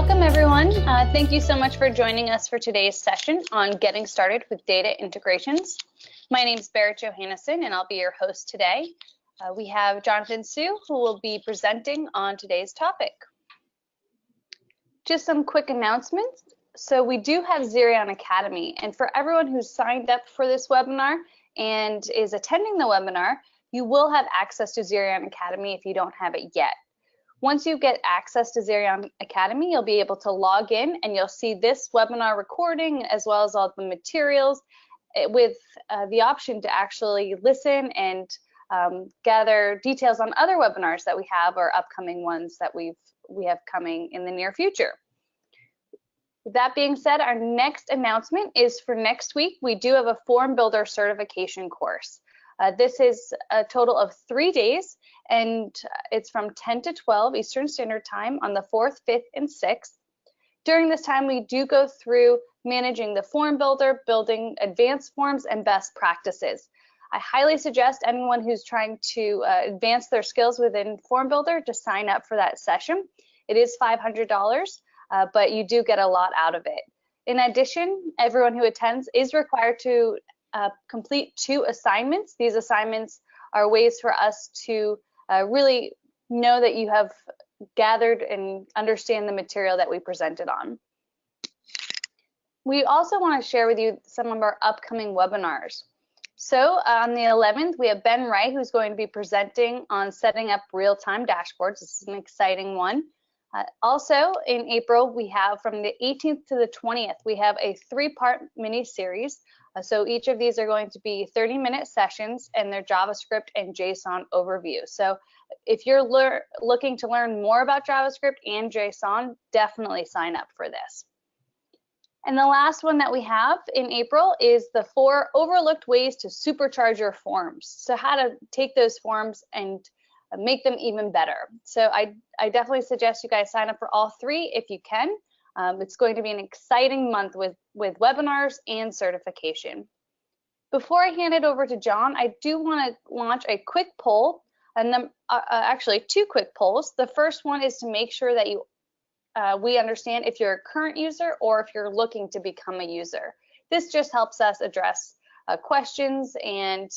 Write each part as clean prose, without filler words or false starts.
Welcome everyone. Thank you so much for joining us for today's session on getting started with data integrations. My name is Barrett Johannesson and I'll be your host today. We have Jonathan Sue who will be presenting on today's topic. Just some quick announcements. So we do have Zerion Academy, and for everyone who's signed up for this webinar and is attending the webinar, you will have access to Zerion Academy if you don't have it yet. Once you get access to Zerion Academy, you'll be able to log in and you'll see this webinar recording as well as all the materials with the option to actually listen and gather details on other webinars that we have or upcoming ones that we have coming in the near future. With that being said, our next announcement is for next week. We do have a iFormBuilder certification course. This is a total of 3 days, and it's from 10 to 12 Eastern Standard Time on the 4th, 5th, and 6th. During this time, we do go through managing the form builder, building advanced forms, and best practices. I highly suggest anyone who's trying to advance their skills within Form Builder to sign up for that session. It is $500, but you do get a lot out of it. In addition, everyone who attends is required to complete 2 assignments. These assignments are ways for us to really know that you have gathered and understand the material that we presented on. We also want to share with you some of our upcoming webinars. So on the 11th, we have Ben Wright, who's going to be presenting on setting up real-time dashboards. This is an exciting one. Also in April, we have from the 18th to the 20th, we have a 3-part mini series. So each of these are going to be 30-minute sessions and they're JavaScript and JSON overview. So if you're looking to learn more about JavaScript and JSON, definitely sign up for this. And the last one that we have in April is the 4 overlooked ways to supercharge your forms. So how to take those forms and make them even better. So I definitely suggest you guys sign up for all 3 if you can. It's going to be an exciting month with webinars and certification. Before I hand it over to John, I do want to launch a quick poll, and then actually 2 quick polls. The first one is to make sure that we understand if you're a current user or if you're looking to become a user. This just helps us address questions and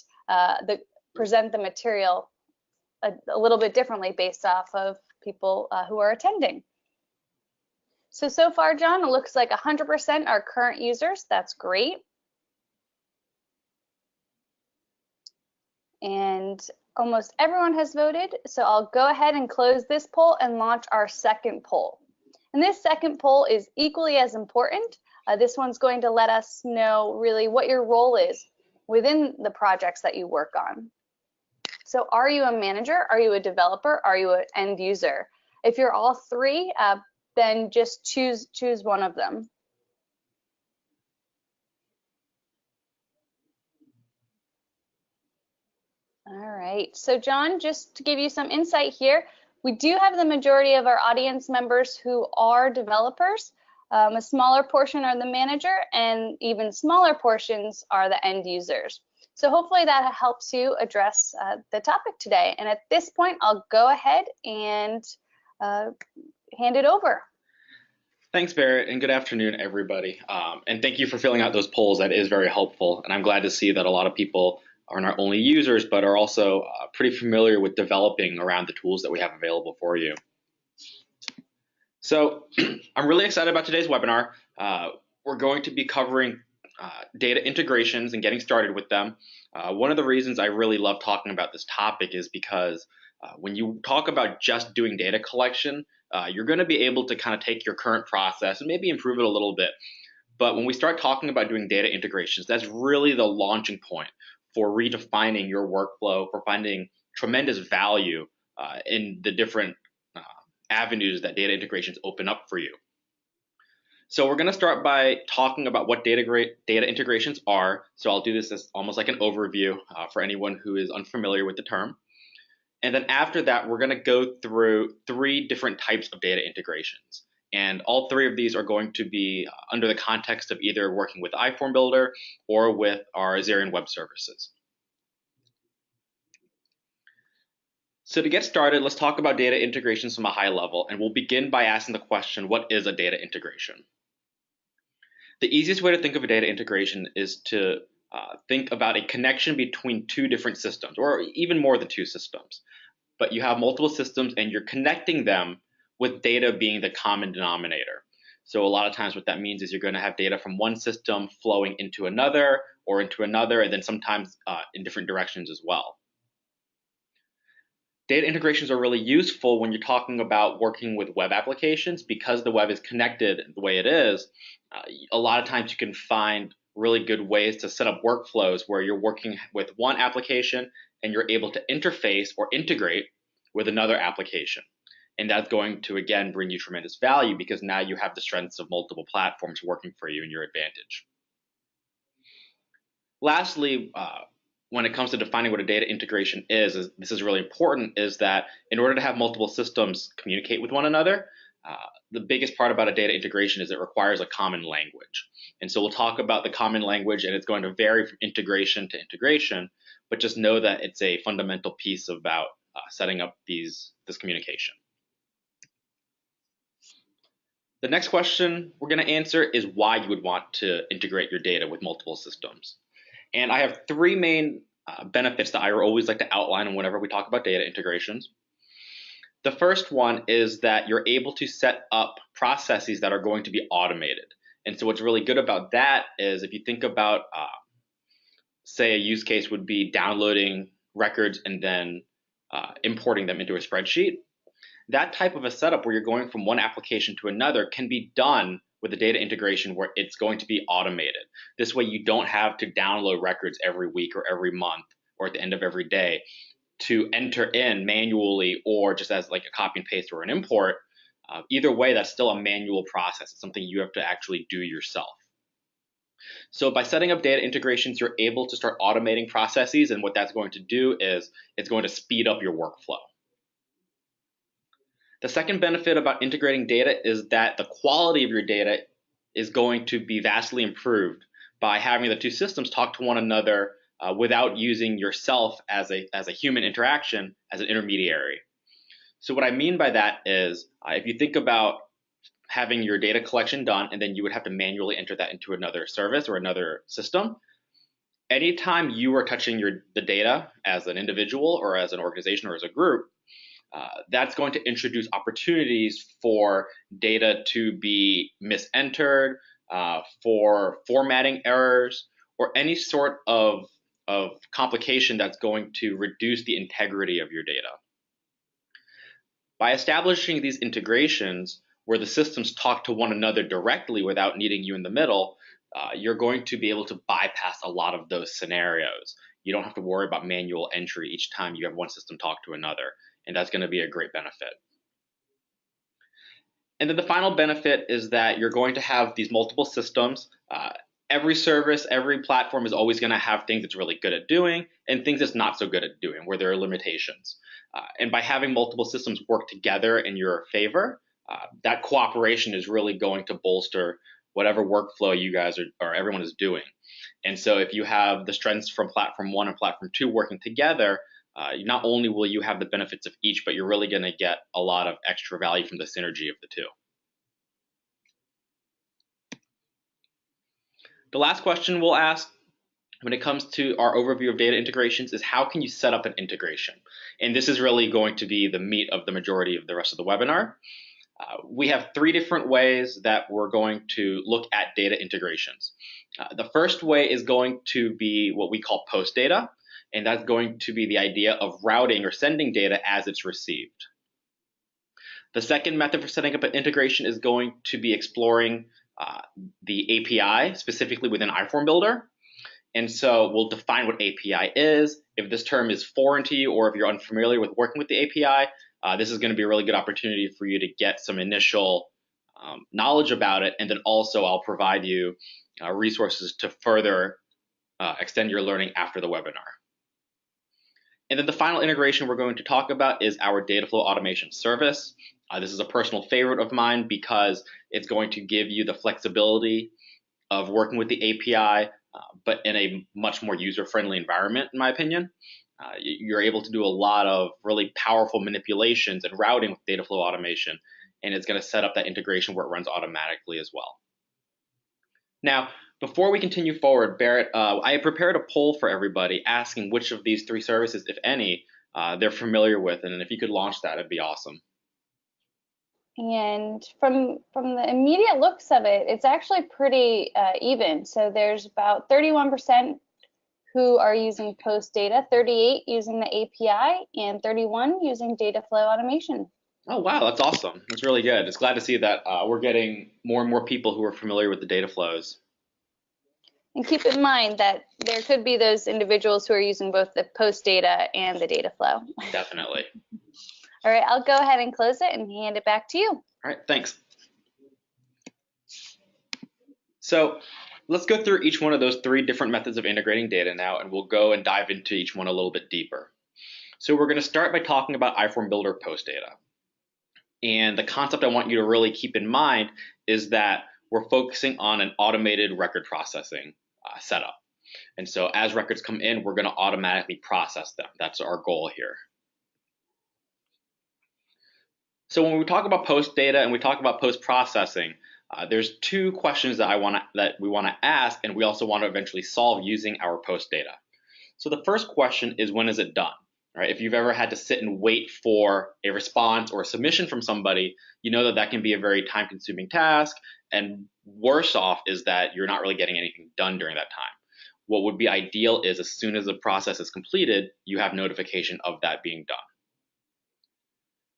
present the material a little bit differently based off of people who are attending. So far, John, it looks like 100% are current users. That's great. And almost everyone has voted. So I'll go ahead and close this poll and launch our second poll. And this second poll is equally as important. This one's going to let us know really what your role is within the projects that you work on. So are you a manager? Are you a developer? Are you an end user? If you're all 3, then just choose one of them. All right, so John, just to give you some insight here, we do have the majority of our audience members who are developers. A smaller portion are the manager, and even smaller portions are the end users. So hopefully that helps you address the topic today. And at this point, I'll go ahead and hand it over. Thanks, Barrett, and good afternoon, everybody. And thank you for filling out those polls. That is very helpful. And I'm glad to see that a lot of people are not only users, but are also pretty familiar with developing around the tools that we have available for you. So I'm really excited about today's webinar. We're going to be covering data integrations and getting started with them. One of the reasons I really love talking about this topic is because when you talk about just doing data collection, you're going to be able to kind of take your current process and maybe improve it a little bit. But when we start talking about doing data integrations, that's really the launching point for redefining your workflow, for finding tremendous value in the different avenues that data integrations open up for you. So we're going to start by talking about what data integrations are. So I'll do this as almost like an overview for anyone who is unfamiliar with the term. And then after that, we're going to go through 3 different types of data integrations. And all 3 of these are going to be under the context of either working with iFormBuilder or with our Zerion web services. So to get started, let's talk about data integrations from a high level, and we'll begin by asking the question, what is a data integration? The easiest way to think of a data integration is to think about a connection between two different systems, or even more than two systems. But you have multiple systems and you're connecting them with data being the common denominator. So a lot of times what that means is you're going to have data from one system flowing into another or into another, and then sometimes in different directions as well. Data integrations are really useful when you're talking about working with web applications because the web is connected the way it is. A lot of times you can find really good ways to set up workflows where you're working with one application and you're able to interface or integrate with another application. And that's going to, again, bring you tremendous value because now you have the strengths of multiple platforms working for you in your advantage. Lastly, when it comes to defining what a data integration is this is really important, is that in order to have multiple systems communicate with one another, the biggest part about a data integration is it requires a common language. And so we'll talk about the common language, and it's going to vary from integration to integration, but just know that it's a fundamental piece about setting up this communication. The next question we're going to answer is why you would want to integrate your data with multiple systems. And I have three main benefits that I always like to outline whenever we talk about data integrations. The first one is that you're able to set up processes that are going to be automated. And so what's really good about that is if you think about, say, a use case would be downloading records and then importing them into a spreadsheet. That type of a setup where you're going from one application to another can be done with a data integration where it's going to be automated. This way you don't have to download records every week or every month or at the end of every day to enter in manually or just as like a copy and paste or an import. Either way, that's still a manual process. It's something you have to actually do yourself. So by setting up data integrations, you're able to start automating processes, and what that's going to do is it's going to speed up your workflow. The second benefit about integrating data is that the quality of your data is going to be vastly improved by having the two systems talk to one another without using yourself as a human interaction as an intermediary. So what I mean by that is if you think about having your data collection done and then you would have to manually enter that into another service or another system, anytime you are touching the data as an individual or as an organization or as a group, that's going to introduce opportunities for data to be misentered, for formatting errors, or any sort of complication that's going to reduce the integrity of your data. By establishing these integrations where the systems talk to one another directly without needing you in the middle, you're going to be able to bypass a lot of those scenarios. You don't have to worry about manual entry each time you have one system talk to another, and that's going to be a great benefit. And then the final benefit is that you're going to have these multiple systems. Every service, every platform is always going to have things it's really good at doing and things it's not so good at doing, where there are limitations. And by having multiple systems work together in your favor, that cooperation is really going to bolster whatever workflow you guys or everyone is doing. And so if you have the strengths from platform 1 and platform 2 working together, not only will you have the benefits of each, but you're really going to get a lot of extra value from the synergy of the two. The last question we'll ask when it comes to our overview of data integrations is how can you set up an integration? And this is really going to be the meat of the majority of the rest of the webinar. We have three different ways that we're going to look at data integrations. The first way is going to be what we call post data, and that's going to be the idea of routing or sending data as it's received. The second method for setting up an integration is going to be exploring the API, specifically within iFormBuilder. And so we'll define what API is. If this term is foreign to you or if you're unfamiliar with working with the API, this is going to be a really good opportunity for you to get some initial knowledge about it. And then also I'll provide you resources to further extend your learning after the webinar. And then the final integration we're going to talk about is our Dataflow Automation service. This is a personal favorite of mine because it's going to give you the flexibility of working with the API, but in a much more user-friendly environment, in my opinion. You're able to do a lot of really powerful manipulations and routing with Dataflow Automation, and it's going to set up that integration where it runs automatically as well. Now, before we continue forward, Barrett, I have prepared a poll for everybody asking which of these 3 services, if any, they're familiar with, and if you could launch that, it'd be awesome. And from the immediate looks of it, it's actually pretty even. So there's about 31% who are using Post Data, 38 using the API, and 31 using Dataflow Automation. Oh, wow, that's awesome. That's really good. It's glad to see that we're getting more and more people who are familiar with the data flows. And keep in mind that there could be those individuals who are using both the Post Data and the Dataflow. Definitely. All right, I'll go ahead and close it and hand it back to you. All right, thanks. So let's go through each one of those 3 different methods of integrating data now, and we'll go and dive into each one a little bit deeper. So we're going to start by talking about iFormBuilder Post Data. And the concept I want you to really keep in mind is that we're focusing on an automated record processing setup. And so as records come in, we're going to automatically process them. That's our goal here. So when we talk about post data and we talk about post processing, there's 2 questions that we want to ask, and we also want to eventually solve using our post data. So the first question is, when is it done? Right? If you've ever had to sit and wait for a response or a submission from somebody, you know that can be a very time-consuming task, and worse off is that you're not really getting anything done during that time. What would be ideal is as soon as the process is completed, you have notification of that being done.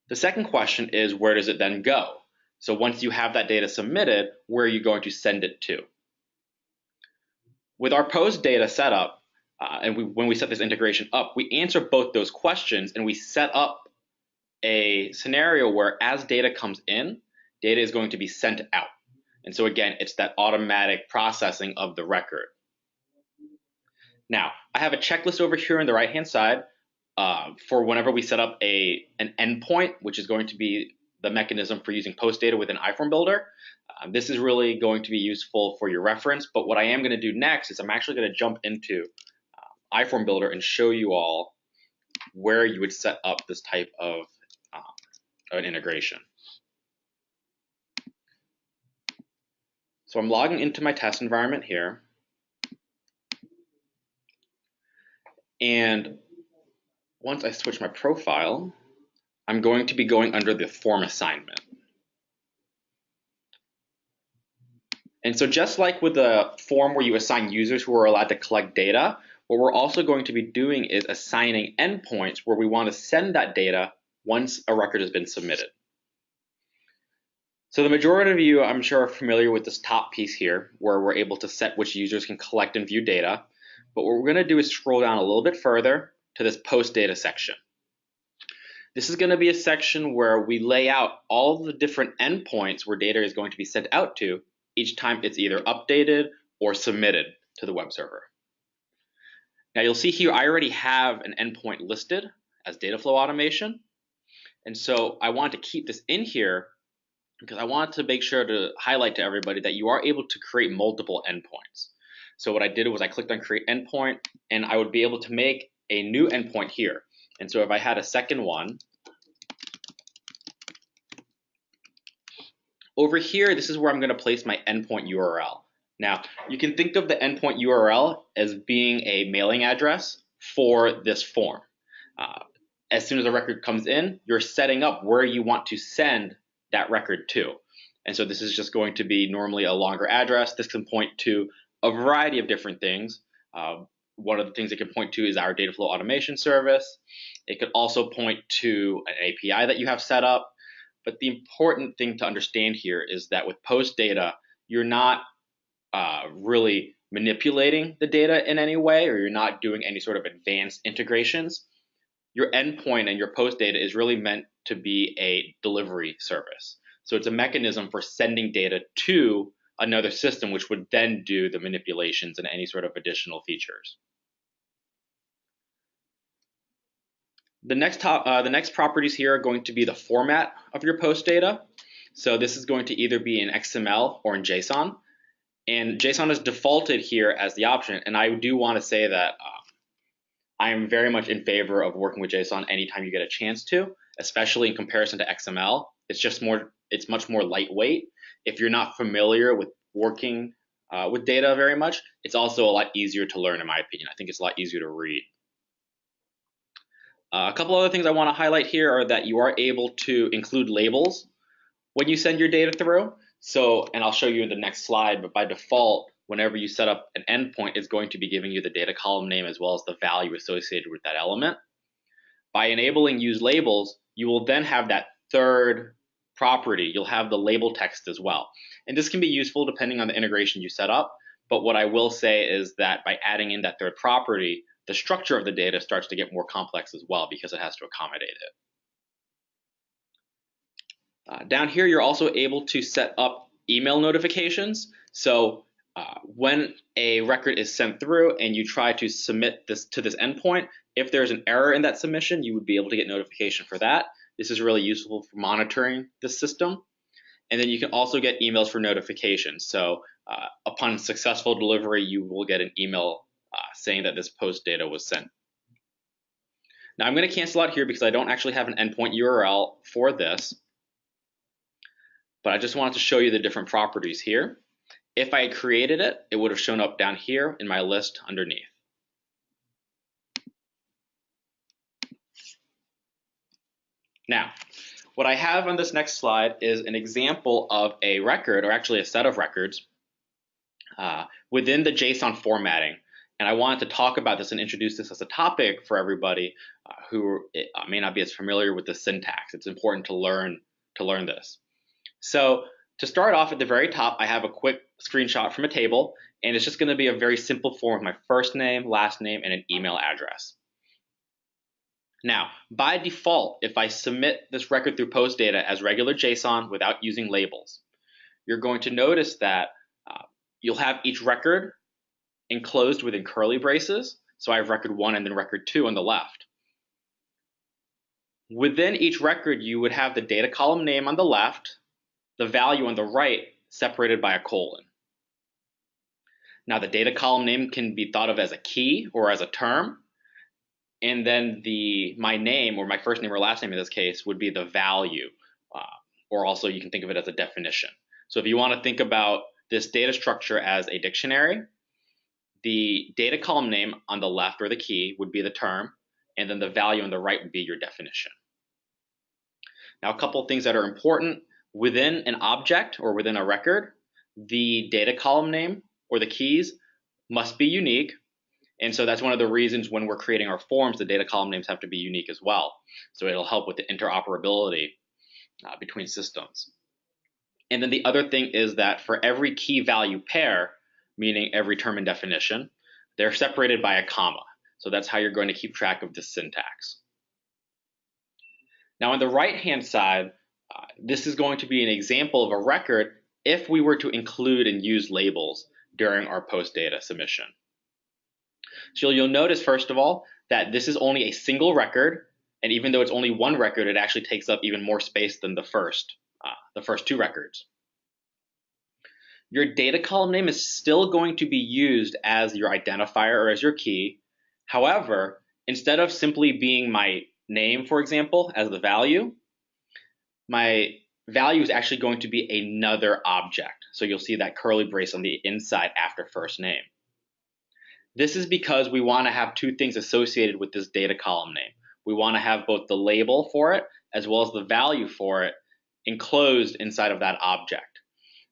The second question is, where does it then go? So once you have that data submitted, where are you going to send it to? With our post data setup, when we set this integration up, we answer both those questions, and we set up a scenario where as data comes in, data is going to be sent out. And so again, it's that automatic processing of the record. Now, I have a checklist over here on the right-hand side for whenever we set up an endpoint, which is going to be the mechanism for using post data within iFormBuilder. This is really going to be useful for your reference, but what I am going to do next is I'm actually going to jump into iFormBuilder and show you all where you would set up this type of an integration. So I'm logging into my test environment here. And once I switch my profile, I'm going to be going under the form assignment. And so just like with the form where you assign users who are allowed to collect data, what we're also going to be doing is assigning endpoints where we want to send that data once a record has been submitted. So the majority of you, I'm sure, are familiar with this top piece here, where we're able to set which users can collect and view data. But what we're going to do is scroll down a little bit further to this post data section. This is going to be a section where we lay out all the different endpoints where data is going to be sent out to each time it's either updated or submitted to the web server. Now you'll see here I already have an endpoint listed as Dataflow Automation. And so I want to keep this in here because I want to make sure to highlight to everybody that you are able to create multiple endpoints. So what I did was I clicked on Create Endpoint, and I would be able to make a new endpoint here. And so if I had a second one, over here, this is where I'm going to place my endpoint URL. Now, you can think of the endpoint URL as being a mailing address for this form. As soon as a record comes in, you're setting up where you want to send that record to. And so this is just going to be normally a longer address. This can point to a variety of different things. One of the things it can point to is our Dataflow automation service. It could also point to an API that you have set up. But the important thing to understand here is that with post data, you're not really manipulating the data in any way, or you're not doing any sort of advanced integrations. Your endpoint and your post data is really meant to be a delivery service. So it's a mechanism for sending data to another system, which would then do the manipulations and any sort of additional features. The next properties here are going to be the format of your post data. So this is going to either be in XML or in JSON. And JSON is defaulted here as the option. And I do want to say that I am very much in favor of working with JSON anytime you get a chance to, especially in comparison to XML. It's much more lightweight. If you're not familiar with working with data very much, it's also a lot easier to learn, in my opinion. I think it's a lot easier to read. A couple other things I want to highlight here are that you are able to include labels when you send your data through. So, and I'll show you in the next slide, but by default, whenever you set up an endpoint, it's going to be giving you the data column name as well as the value associated with that element. By enabling use labels, you will then have that third property. You'll have the label text as well. And this can be useful depending on the integration you set up. But what I will say is that by adding in that third property, the structure of the data starts to get more complex as well because it has to accommodate it. Down here, you're also able to set up email notifications. So when a record is sent through and you try to submit this to this endpoint, if there's an error in that submission, you would be able to get notification for that. This is really useful for monitoring the system. And then you can also get emails for notifications. So upon successful delivery, you will get an email saying that this post data was sent. Now I'm going to cancel out here because I don't actually have an endpoint URL for this. But I just wanted to show you the different properties here. If I had created it, it would have shown up down here in my list underneath. Now, what I have on this next slide is an example of a record, or actually a set of records, within the JSON formatting. And I wanted to talk about this and introduce this as a topic for everybody who may not be as familiar with the syntax. It's important to learn this. So to start off at the very top, I have a quick screenshot from a table, and it's just going to be a very simple form of my first name, last name, and an email address. Now, by default, if I submit this record through post data as regular JSON without using labels, you're going to notice that you'll have each record enclosed within curly braces. So I have record 1 and then record 2 on the left. Within each record, you would have the data column name on the left, the value on the right separated by a colon. Now, the data column name can be thought of as a key or as a term. And then my name, or my first name or last name in this case, would be the value, or also you can think of it as a definition. So if you want to think about this data structure as a dictionary, the data column name on the left, or the key, would be the term, and then the value on the right would be your definition. Now, a couple of things that are important. Within an object or within a record, the data column name or the keys must be unique. And so that's one of the reasons when we're creating our forms, the data column names have to be unique as well. So it'll help with the interoperability between systems. And then the other thing is that for every key value pair, meaning every term and definition, they're separated by a comma. So that's how you're going to keep track of this syntax. Now on the right-hand side, this is going to be an example of a record if we were to include and use labels during our post data submission. So you'll notice, first of all, that this is only a single record, and even though it's only one record, it actually takes up even more space than the first two records. Your data column name is still going to be used as your identifier or as your key. However, instead of simply being my name, for example, as the value, my value is actually going to be another object. So you'll see that curly brace on the inside after first name. This is because we want to have two things associated with this data column name. We want to have both the label for it as well as the value for it enclosed inside of that object.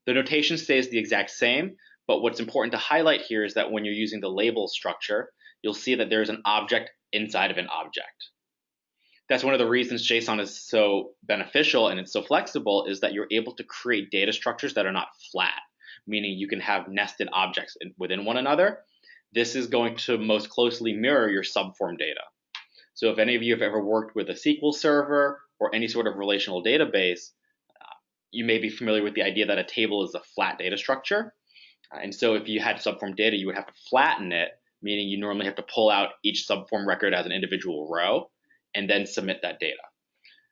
The notation stays the exact same, but what's important to highlight here is that when you're using the label structure, you'll see that there's an object inside of an object. That's one of the reasons JSON is so beneficial and it's so flexible, is that you're able to create data structures that are not flat, meaning you can have nested objects within one another. This is going to most closely mirror your subform data. So if any of you have ever worked with a SQL server or any sort of relational database, you may be familiar with the idea that a table is a flat data structure. And so if you had subform data, you would have to flatten it, meaning you normally have to pull out each subform record as an individual row and then submit that data.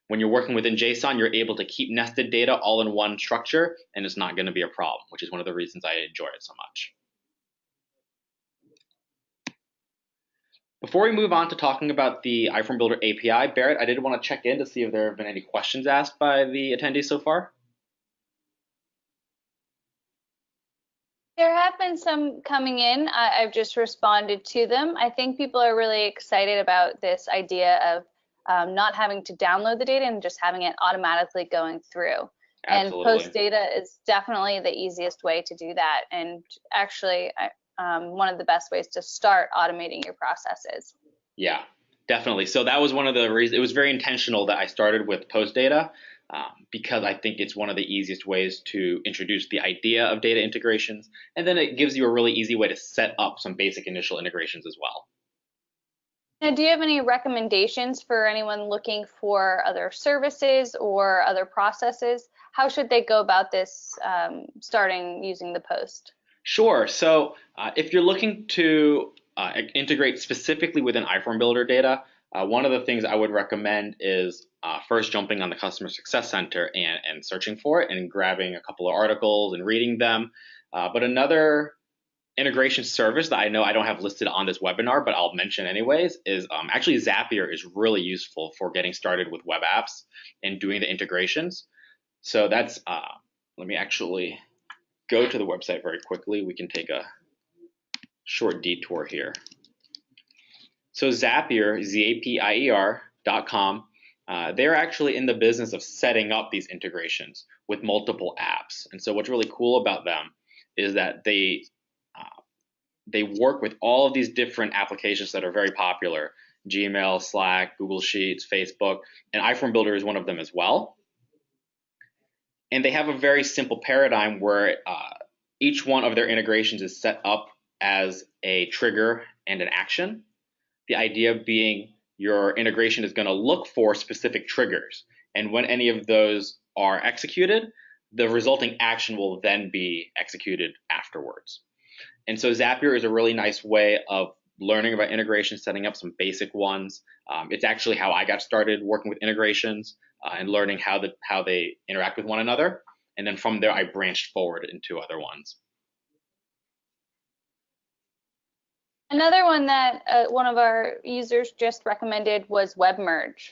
When you're working within JSON, you're able to keep nested data all in one structure, and it's not going to be a problem, which is one of the reasons I enjoy it so much. Before we move on to talking about the iFormBuilder API, Barrett, I did want to check in to see if there have been any questions asked by the attendees so far. There have been some coming in. I've just responded to them. I think people are really excited about this idea of not having to download the data and just having it automatically going through. Absolutely. And post data is definitely the easiest way to do that. And actually, one of the best ways to start automating your processes. Yeah, definitely. So that was one of the reasons. It was very intentional that I started with post data because I think it's one of the easiest ways to introduce the idea of data integrations. And then it gives you a really easy way to set up some basic initial integrations as well. Now, do you have any recommendations for anyone looking for other services or other processes? How should they go about this starting using the post? Sure. So if you're looking to integrate specifically within iFormBuilder data, one of the things I would recommend is first jumping on the Customer Success Center and searching for it and grabbing a couple of articles and reading them. But another integration service that I know I don't have listed on this webinar, but I'll mention anyways, is actually Zapier is really useful for getting started with web apps and doing the integrations. So that's, let me actually go to the website very quickly. We can take a short detour here. So Zapier, Zapier.com, they're actually in the business of setting up these integrations with multiple apps. And so what's really cool about them is that they work with all of these different applications that are very popular: Gmail, Slack, Google Sheets, Facebook, and iFormBuilder is one of them as well. And they have a very simple paradigm where each one of their integrations is set up as a trigger and an action. The idea being your integration is going to look for specific triggers. And when any of those are executed, the resulting action will then be executed afterwards. And so Zapier is a really nice way of learning about integration, setting up some basic ones. It's actually how I got started working with integrations and learning how they interact with one another. And then from there, I branched forward into other ones. Another one that one of our users just recommended was WebMerge.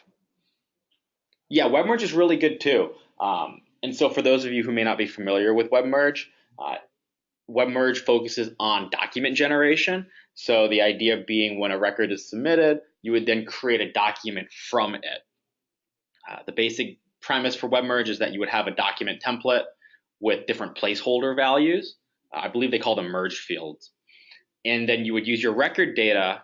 Yeah, WebMerge is really good too. And so for those of you who may not be familiar with WebMerge, WebMerge focuses on document generation. So the idea being when a record is submitted, you would then create a document from it. The basic premise for WebMerge is that you would have a document template with different placeholder values. I believe they call them merge fields. And then you would use your record data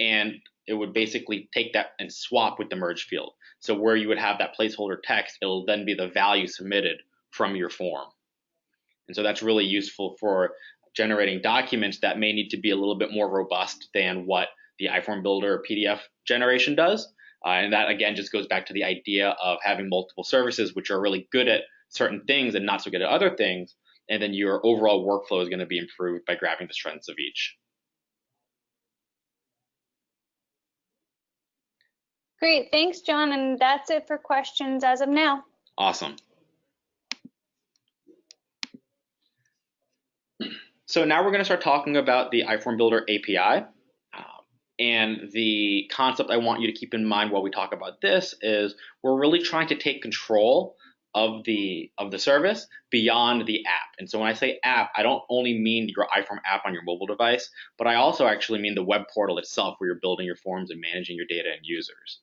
and it would basically take that and swap with the merge field. So where you would have that placeholder text, it'll then be the value submitted from your form. And so that's really useful for generating documents that may need to be a little bit more robust than what the iFormBuilder PDF generation does. And that, again, just goes back to the idea of having multiple services which are really good at certain things and not so good at other things. And then your overall workflow is going to be improved by grabbing the strengths of each. Great, thanks, John. And that's it for questions as of now. Awesome. So now we're going to start talking about the iFormBuilder API. And the concept I want you to keep in mind while we talk about this is we're really trying to take control of the service beyond the app. And so when I say app, I don't only mean your iForm app on your mobile device, but I also actually mean the web portal itself where you're building your forms and managing your data and users.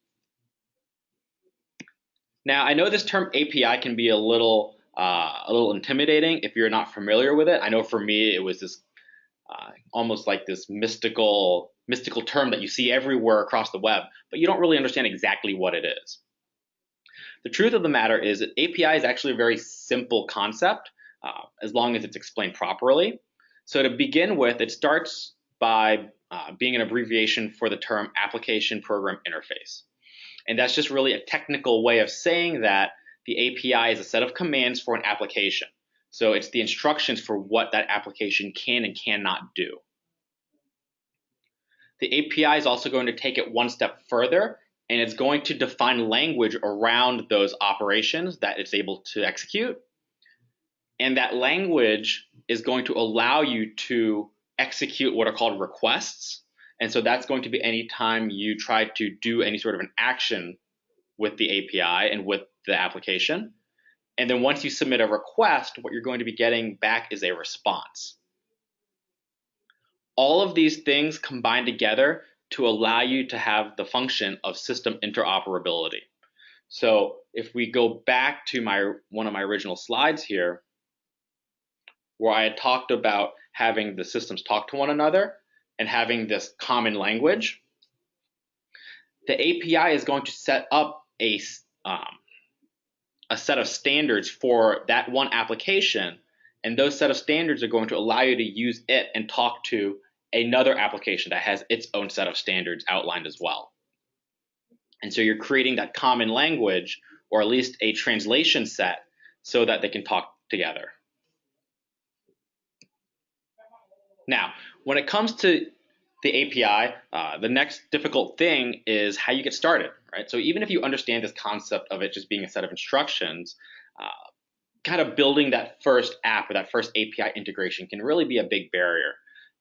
Now, I know this term API can be a little intimidating if you're not familiar with it. I know for me, it was this almost like this mystical term that you see everywhere across the web, but you don't really understand exactly what it is. The truth of the matter is that API is actually a very simple concept as long as it's explained properly. So to begin with, it starts by being an abbreviation for the term Application Program Interface. And that's just really a technical way of saying that the API is a set of commands for an application. So it's the instructions for what that application can and cannot do. The API is also going to take it one step further, and it's going to define language around those operations that it's able to execute. And that language is going to allow you to execute what are called requests. And so that's going to be any time you try to do any sort of an action with the API and with the application. And then once you submit a request, what you're going to be getting back is a response. All of these things combine together to allow you to have the function of system interoperability. So if we go back to one of my original slides here, where I had talked about having the systems talk to one another and having this common language, the API is going to set up a set of standards for that one application, and those set of standards are going to allow you to use it and talk to another application that has its own set of standards outlined as well. And so you're creating that common language, or at least a translation set, so that they can talk together. Now, when it comes to the API, the next difficult thing is how you get started, right? So even if you understand this concept of it just being a set of instructions, kind of building that first app or that first API integration can really be a big barrier.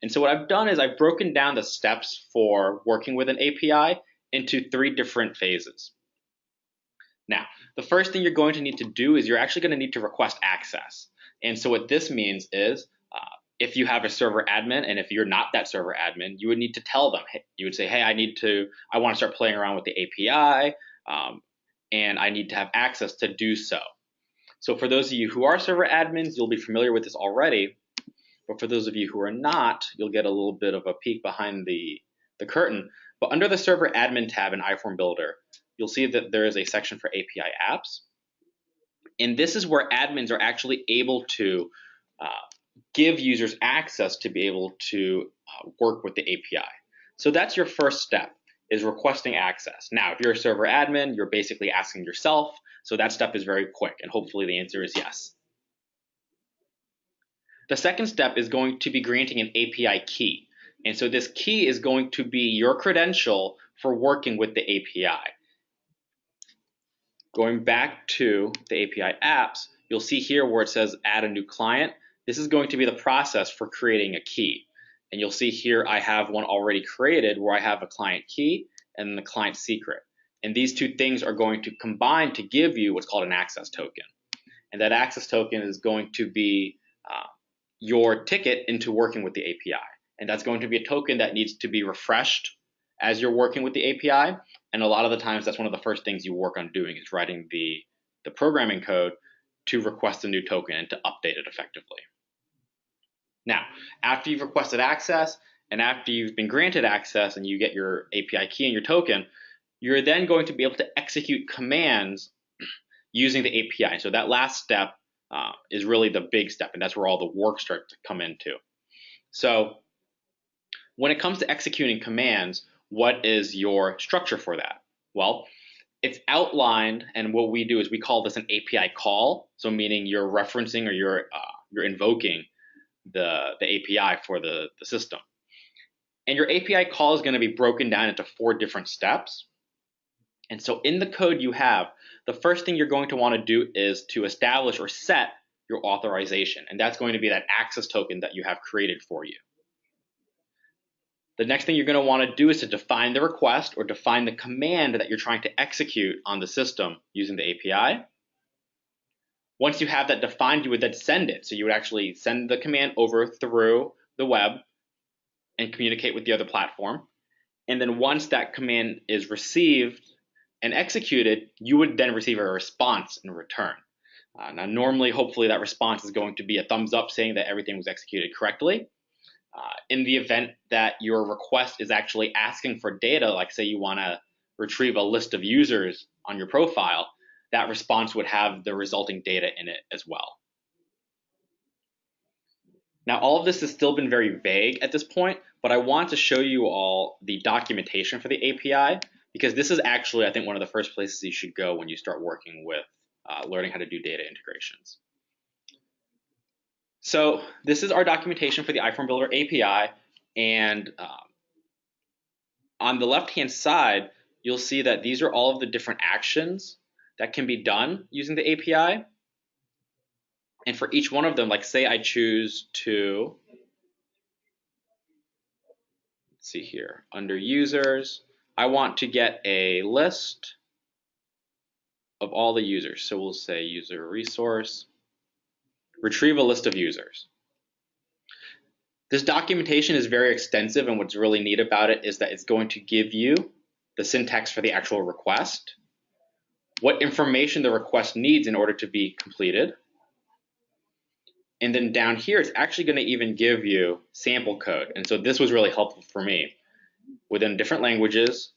And so what I've done is I've broken down the steps for working with an API into 3 different phases. Now, the first thing you're going to need to do is you're actually going to need to request access. And so what this means is if you have a server admin, and if you're not that server admin, you would need to tell them. You would say, hey, I want to start playing around with the API, and I need to have access to do so. So for those of you who are server admins, you'll be familiar with this already. But for those of you who are not, you'll get a little bit of a peek behind the curtain. But under the server admin tab in iFormBuilder, you'll see that there is a section for API apps. And this is where admins are actually able to give users access to be able to work with the API. So that's your first step, is requesting access. Now, if you're a server admin, you're basically asking yourself. So that step is very quick, and hopefully the answer is yes. The second step is going to be granting an API key. And so this key is going to be your credential for working with the API. Going back to the API apps, you'll see here where it says add a new client. This is going to be the process for creating a key. And you'll see here I have one already created where I have a client key and the client secret. And these 2 things are going to combine to give you what's called an access token. And that access token is going to be your ticket into working with the API. And that's going to be a token that needs to be refreshed as you're working with the API. And a lot of the times that's one of the first things you work on doing, is writing the programming code to request a new token and to update it effectively. Now, after you've requested access and after you've been granted access and you get your API key and your token, you're then going to be able to execute commands using the API. So that last step is really the big step, and that's where all the work starts to come into. So when it comes to executing commands, what is your structure for that? Well, it's outlined, and what we do is we call this an API call. So meaning you're referencing or you're invoking the API for the system. And your API call is going to be broken down into 4 different steps. And so in the code you have, the first thing you're going to want to do is to establish or set your authorization. And that's going to be that access token that you have created for you. The next thing you're going to want to do is to define the request or define the command that you're trying to execute on the system using the API. Once you have that defined, you would then send it. So you would actually send the command over through the web and communicate with the other platform. And then once that command is received and executed, you would then receive a response in return. Now, normally, hopefully, that response is going to be a thumbs up saying that everything was executed correctly. In the event that your request is actually asking for data, like say you want to retrieve a list of users on your profile, that response would have the resulting data in it as well. Now, all of this has still been very vague at this point, but I want to show you all the documentation for the API, because this is actually, I think, one of the first places you should go when you start working with learning how to do data integrations. So this is our documentation for the iFormBuilder API, and on the left-hand side, you'll see that these are all of the different actions that can be done using the API. And for each one of them, like say I choose to, let's see here, under users, I want to get a list of all the users. So we'll say user resource, retrieve a list of users. This documentation is very extensive, and what's really neat about it is that it's going to give you the syntax for the actual request, what information the request needs in order to be completed. And then down here, it's actually going to even give you sample code. And so this was really helpful for me within different languages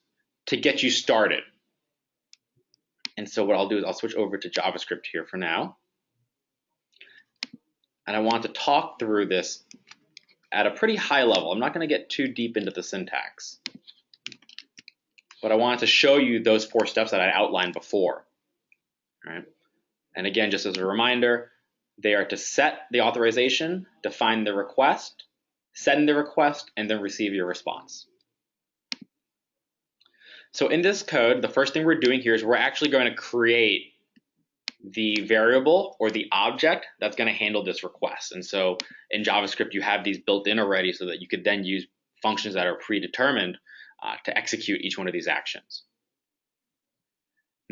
to get you started. And so what I'll do is I'll switch over to JavaScript here for now. And I want to talk through this at a pretty high level. I'm not going to get too deep into the syntax, but I wanted to show you those 4 steps that I outlined before. All right. And again, just as a reminder, they are to set the authorization, define the request, send the request, and then receive your response. So in this code, the first thing we're doing here is we're actually going to create the variable or the object that's going to handle this request. And so in JavaScript, you have these built in already so that you could then use functions that are predetermined to execute each one of these actions.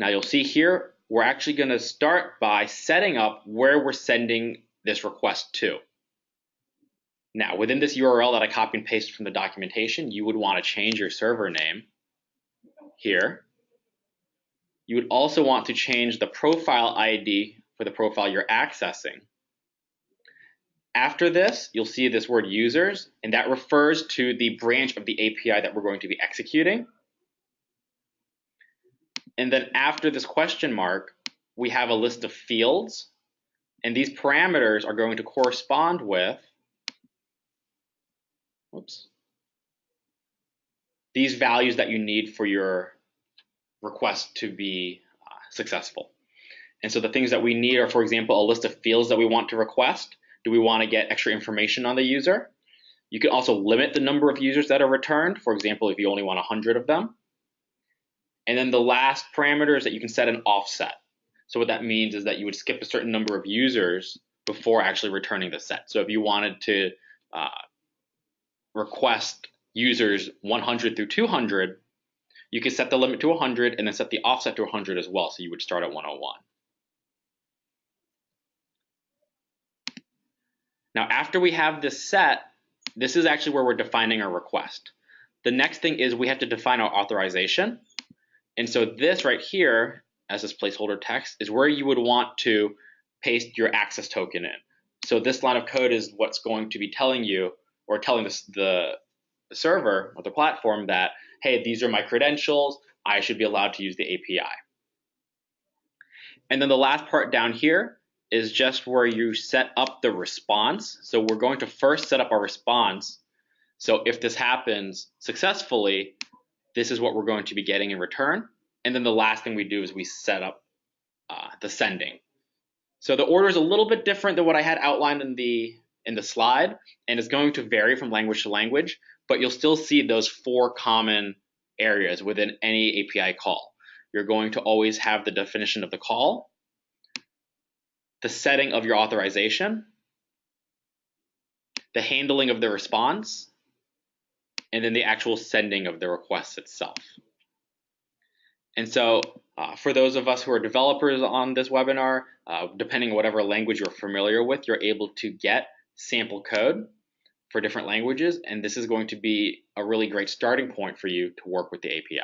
Now you'll see here, we're actually going to start by setting up where we're sending this request to. Now within this URL that I copy and pasted from the documentation, you would want to change your server name here. You would also want to change the profile ID for the profile you're accessing. After this, you'll see this word users, and that refers to the branch of the API that we're going to be executing. And then after this question mark, we have a list of fields, and these parameters are going to correspond with these values that you need for your request to be successful. And so the things that we need are, for example, a list of fields that we want to request. Do we want to get extra information on the user? You can also limit the number of users that are returned. For example, if you only want 100 of them. And then the last parameter is that you can set an offset. So what that means is that you would skip a certain number of users before actually returning the set. So if you wanted to request users 100 through 200, you could set the limit to 100 and then set the offset to 100 as well. So you would start at 101. Now, after we have this set, this is actually where we're defining our request. The next thing is we have to define our authorization. And so this right here, as this placeholder text, is where you would want to paste your access token in. So this line of code is what's going to be telling you, or telling the server or the platform that, hey, these are my credentials, I should be allowed to use the API. And then the last part down here is just where you set up the response. So we're going to first set up our response. So if this happens successfully, this is what we're going to be getting in return. And then the last thing we do is we set up the sending. So the order is a little bit different than what I had outlined in the slide, and it's going to vary from language to language, but you'll still see those 4 common areas within any API call. You're going to always have the definition of the call, the setting of your authorization, the handling of the response, and then the actual sending of the request itself. And so for those of us who are developers on this webinar, depending on whatever language you're familiar with, you're able to get sample code for different languages, and this is going to be a really great starting point for you to work with the API.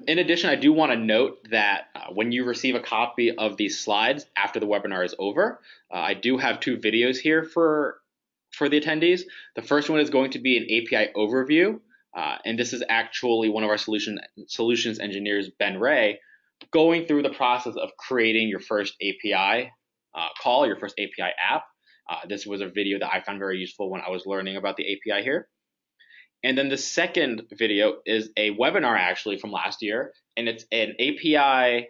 In addition, I do want to note that when you receive a copy of these slides after the webinar is over, I do have 2 videos here for the attendees. The first one is going to be an API overview, and this is actually one of our solutions engineers, Ben Ray, going through the process of creating your first API call, your first API app. This was a video that I found very useful when I was learning about the API here. And then the second video is a webinar actually from last year, and it's an API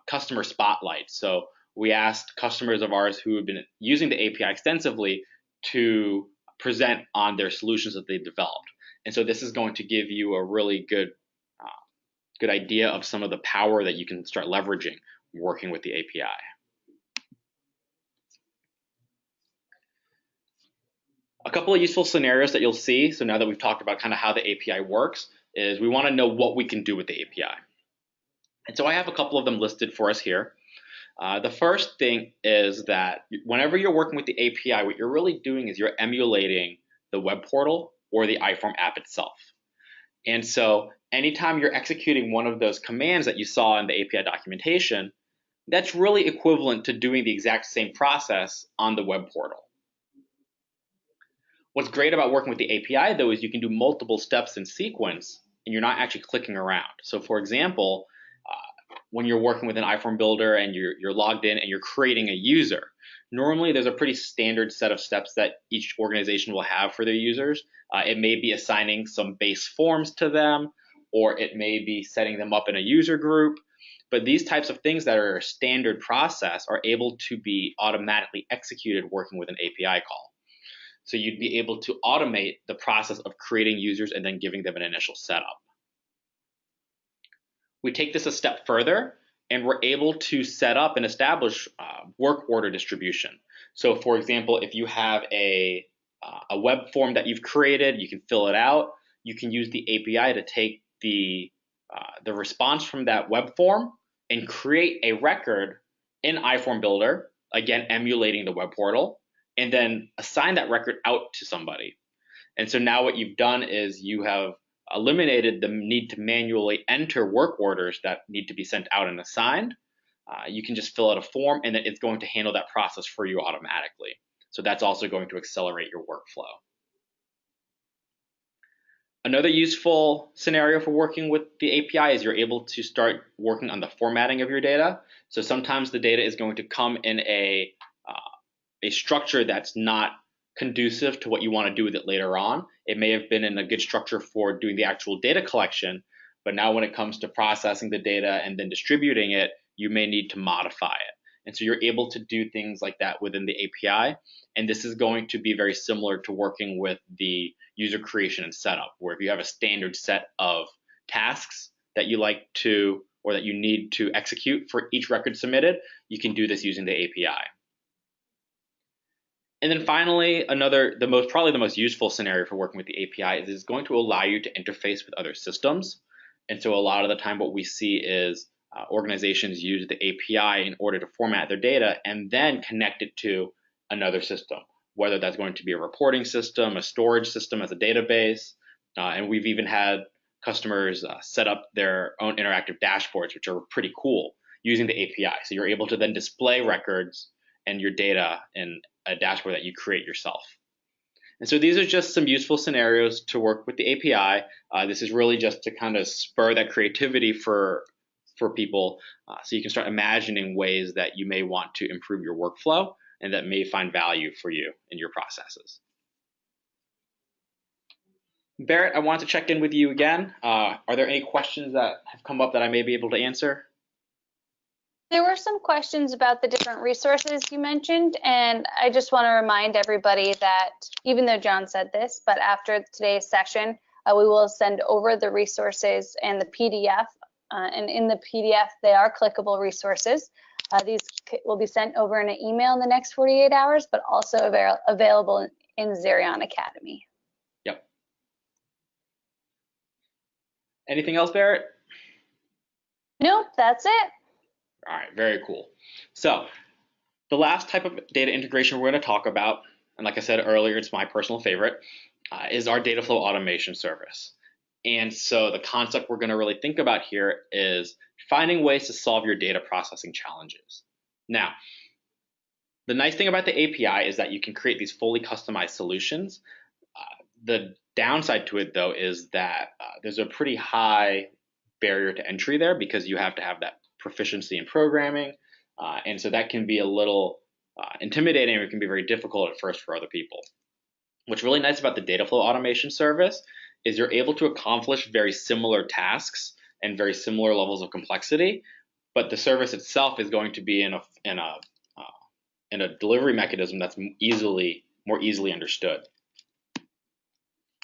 customer spotlight. So we asked customers of ours who have been using the API extensively to present on their solutions that they developed. And so this is going to give you a really good idea of some of the power that you can start leveraging working with the API. A couple of useful scenarios that you'll see, so now that we've talked about kind of how the API works, is we want to know what we can do with the API. And so I have a couple of them listed for us here. The first thing is that whenever you're working with the API, what you're really doing is you're emulating the web portal or the iForm app itself. And so anytime you're executing one of those commands that you saw in the API documentation, that's really equivalent to doing the exact same process on the web portal. What's great about working with the API, though, is you can do multiple steps in sequence, and you're not actually clicking around. So for example, when you're working with an iFormBuilder and you're logged in and you're creating a user, normally there's a pretty standard set of steps that each organization will have for their users. It may be assigning some base forms to them, or it may be setting them up in a user group. But these types of things that are a standard process are able to be automatically executed working with an API call. So you'd be able to automate the process of creating users and then giving them an initial setup. We take this a step further, and we're able to set up and establish work order distribution. So for example, if you have a web form that you've created, you can fill it out. You can use the API to take the response from that web form and create a record in iFormBuilder, again, emulating the web portal, and then assign that record out to somebody. And so now what you've done is you have eliminated the need to manually enter work orders that need to be sent out and assigned. You can just fill out a form, and then it's going to handle that process for you automatically. So that's also going to accelerate your workflow. Another useful scenario for working with the API is you're able to start working on the formatting of your data. So sometimes the data is going to come in a structure that's not conducive to what you want to do with it later on. It may have been in a good structure for doing the actual data collection, but now when it comes to processing the data and then distributing it, you may need to modify it. And so you're able to do things like that within the API. And this is going to be very similar to working with the user creation and setup, where if you have a standard set of tasks that you like to, or that you need to execute for each record submitted, you can do this using the API. And then finally, probably the most useful scenario for working with the API is it's going to allow you to interface with other systems. And so a lot of the time what we see is organizations use the API in order to format their data and then connect it to another system, whether that's going to be a reporting system, a storage system as a database. And we've even had customers set up their own interactive dashboards, which are pretty cool, using the API. So you're able to then display records and your data in a dashboard that you create yourself. And so these are just some useful scenarios to work with the API. This is really just to kind of spur that creativity for people, so you can start imagining ways that you may want to improve your workflow and that may find value for you in your processes. Barrett, I want to check in with you again. Are there any questions that have come up that I may be able to answer? There were some questions about the different resources you mentioned, and I just want to remind everybody that even though John said this, but after today's session, we will send over the resources and the PDF, and in the PDF, they are clickable resources. These will be sent over in an email in the next 48 hours, but also available in Zerion Academy. Yep. Anything else, Barrett? Nope, that's it. All right, very cool. So the last type of data integration we're going to talk about, and like I said earlier, it's my personal favorite, is our Dataflow Automation service. And so the concept we're going to really think about here is finding ways to solve your data processing challenges. Now, the nice thing about the API is that you can create these fully customized solutions. The downside to it, though, is that there's a pretty high barrier to entry there because you have to have that proficiency in programming. And so that can be a little intimidating, or it can be very difficult at first for other people. What's really nice about the Dataflow Automation service is you're able to accomplish very similar tasks and very similar levels of complexity, but the service itself is going to be in a delivery mechanism that's more easily understood.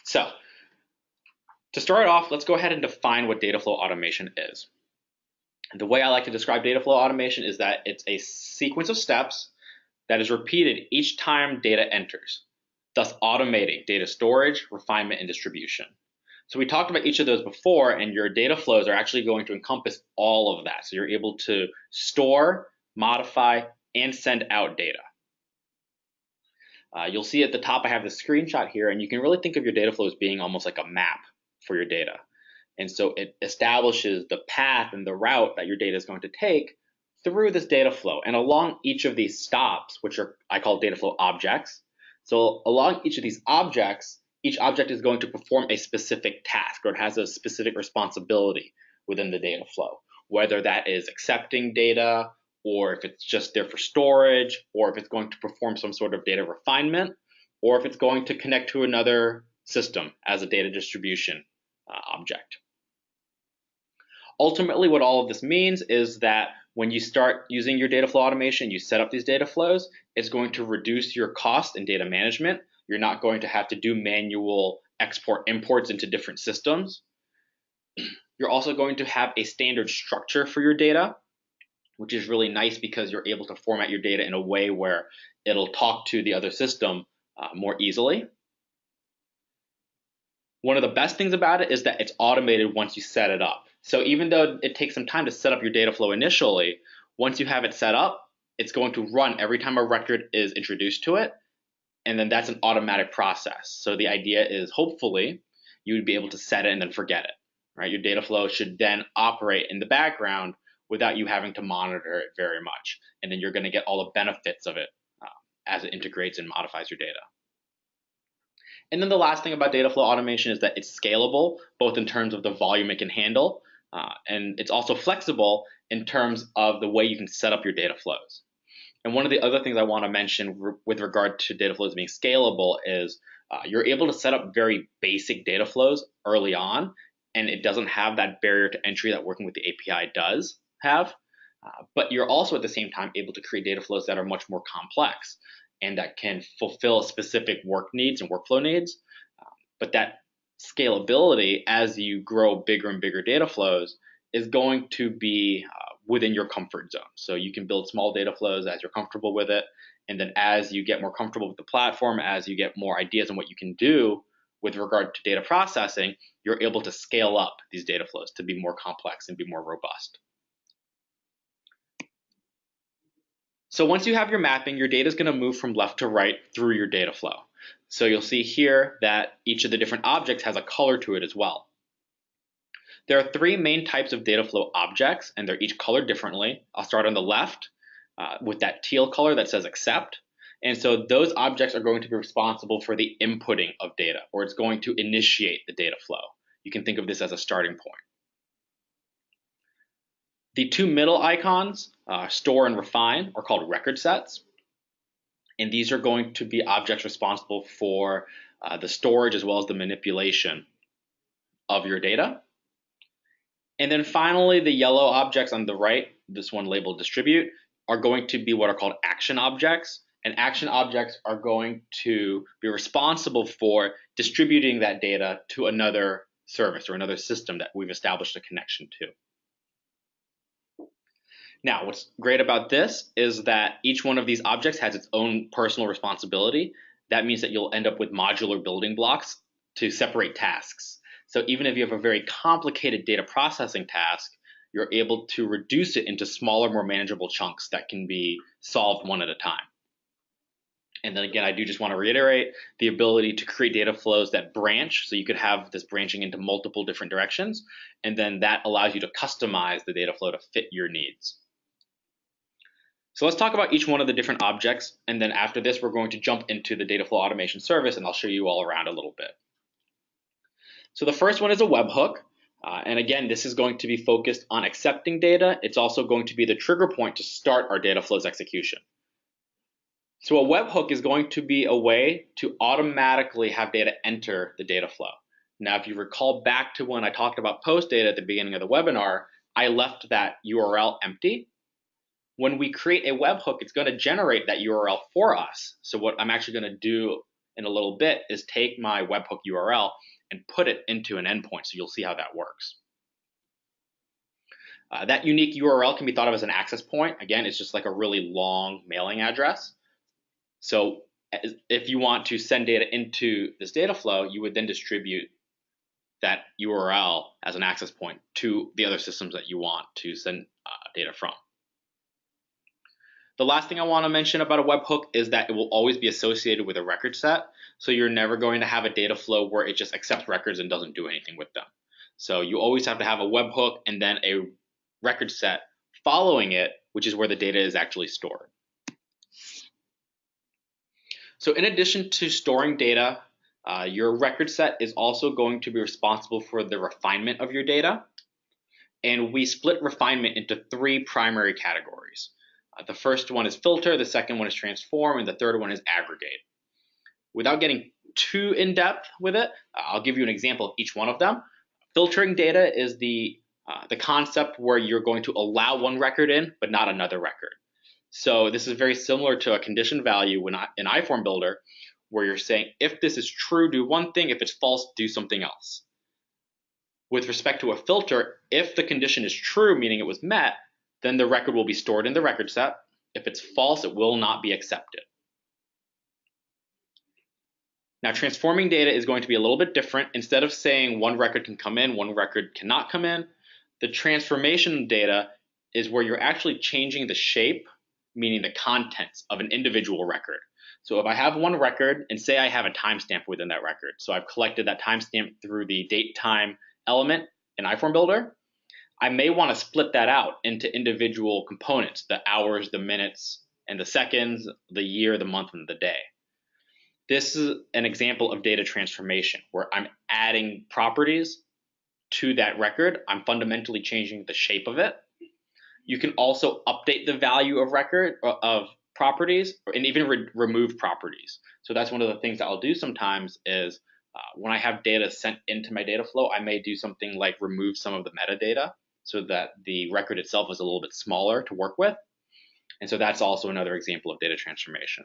So to start off, let's go ahead and define what Dataflow Automation is. The way I like to describe Dataflow Automation is that it's a sequence of steps that is repeated each time data enters. thus automating data storage, refinement, and distribution. So we talked about each of those before, and your data flows are actually going to encompass all of that. So you're able to store, modify, and send out data. You'll see at the top I have the screenshot here, and you can really think of your data flow as being almost like a map for your data. And so it establishes the path and the route that your data is going to take through this data flow. And along each of these stops, which I call Dataflow Objects, so along each of these objects, each object is going to perform a specific task, or it has a specific responsibility within the data flow, whether that is accepting data, or if it's just there for storage, or if it's going to perform some sort of data refinement, or if it's going to connect to another system as a data distribution object. Ultimately, what all of this means is that when you start using your Dataflow automation, you set up these data flows, it's going to reduce your cost in data management. You're not going to have to do manual imports into different systems. You're also going to have a standard structure for your data, which is really nice because you're able to format your data in a way where it'll talk to the other system more easily. One of the best things about it is that it's automated once you set it up. So even though it takes some time to set up your data flow initially, once you have it set up, it's going to run every time a record is introduced to it, and then that's an automatic process. So the idea is hopefully you would be able to set it and then forget it, right? Your data flow should then operate in the background without you having to monitor it very much, and then you're going to get all the benefits of it as it integrates and modifies your data. And then the last thing about Dataflow automation is that it's scalable, both in terms of the volume it can handle, and it's also flexible in terms of the way you can set up your data flows. And one of the other things I want to mention with regard to data flows being scalable is you're able to set up very basic data flows early on, and it doesn't have that barrier to entry that working with the API does have. But you're also at the same time able to create data flows that are much more complex and that can fulfill specific work needs and workflow needs. But that scalability, as you grow bigger and bigger data flows, is going to be within your comfort zone. So you can build small data flows as you're comfortable with it. And then as you get more comfortable with the platform, as you get more ideas on what you can do with regard to data processing, you're able to scale up these data flows to be more complex and be more robust. So once you have your mapping, your data is going to move from left to right through your data flow. So you'll see here that each of the different objects has a color to it as well. There are three main types of data flow objects, and they're each colored differently. I'll start on the left with that teal color that says accept. And so those objects are going to be responsible for the inputting of data, or it's going to initiate the data flow. You can think of this as a starting point. The two middle icons, store and refine, are called record sets. And these are going to be objects responsible for the storage as well as the manipulation of your data. And then finally, the yellow objects on the right, this one labeled distribute, are going to be what are called action objects. And action objects are going to be responsible for distributing that data to another service or another system that we've established a connection to. Now, what's great about this is that each one of these objects has its own personal responsibility. That means that you'll end up with modular building blocks to separate tasks. So even if you have a very complicated data processing task, you're able to reduce it into smaller, more manageable chunks that can be solved one at a time. And then again, I do just want to reiterate the ability to create data flows that branch. So you could have this branching into multiple different directions, and then that allows you to customize the data flow to fit your needs. So let's talk about each one of the different objects, and then after this, we're going to jump into the Dataflow automation service, and I'll show you all around a little bit. So the first one is a webhook, and again, this is going to be focused on accepting data. It's also going to be the trigger point to start our data flows execution. So a webhook is going to be a way to automatically have data enter the data flow. Now, if you recall back to when I talked about post data at the beginning of the webinar, I left that URL empty. When we create a webhook, it's going to generate that URL for us. So what I'm actually going to do in a little bit is take my webhook URL and put it into an endpoint. So you'll see how that works. That unique URL can be thought of as an access point. Again, it's just like a really long mailing address. So if you want to send data into this data flow, you would then distribute that URL as an access point to the other systems that you want to send data from. The last thing I want to mention about a webhook is that it will always be associated with a record set. So you're never going to have a data flow where it just accepts records and doesn't do anything with them. So you always have to have a webhook and then a record set following it, which is where the data is actually stored. So in addition to storing data, your record set is also going to be responsible for the refinement of your data. And we split refinement into three primary categories. The first one is filter, the second one is transform, and the third one is aggregate. Without getting too in-depth with it, I'll give you an example of each one of them. Filtering data is the concept where you're going to allow one record in, but not another record. So this is very similar to a condition value in iFormBuilder, where you're saying, if this is true, do one thing, if it's false, do something else. With respect to a filter, if the condition is true, meaning it was met, then the record will be stored in the record set. If it's false, it will not be accepted. Now, transforming data is going to be a little bit different. Instead of saying one record can come in, one record cannot come in, the transformation data is where you're actually changing the shape, meaning the contents of an individual record. So if I have one record, and say I have a timestamp within that record, so I've collected that timestamp through the date time element in iFormBuilder, I may want to split that out into individual components, the hours, the minutes, and the seconds, the year, the month, and the day. This is an example of data transformation where I'm adding properties to that record. I'm fundamentally changing the shape of it. You can also update the value of properties and even remove properties. So that's one of the things that I'll do sometimes is when I have data sent into my data flow, I may do something like remove some of the metadata so that the record itself is a little bit smaller to work with. And so that's also another example of data transformation.